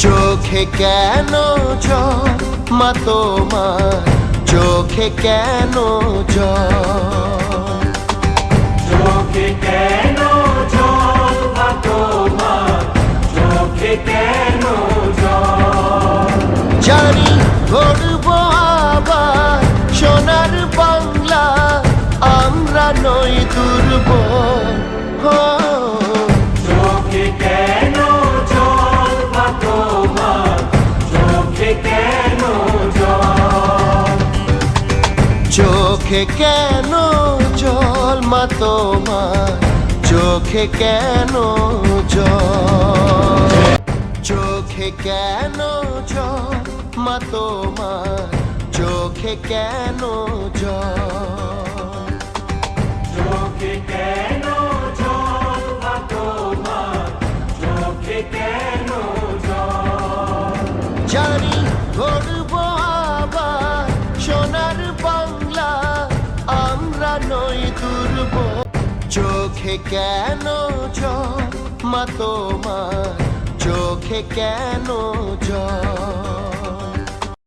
চোখে কেন জল মা তোমার, চোখে কেন জল, চোখে কেন জল মা তোমার, চোখে কেন জল। জানি গড়ব আবার সোনার বাংলা, আমরা নই দুর্বল। চোখে কেন জল মা তোমার, চোখে কেন জল। চোখে কেন জল মা তোমার, চোখে কেন জল, চোখে কেন জল মা তোমার, চোখে কেন জল, চোখে কেন জল মা তোমার, চোখে কেন জল। জানি গড়ব আবার সোনার বাংলা, আমরা নই দুর্বল। চোখে কেন জল মা তোমার, চোখে কেন জল।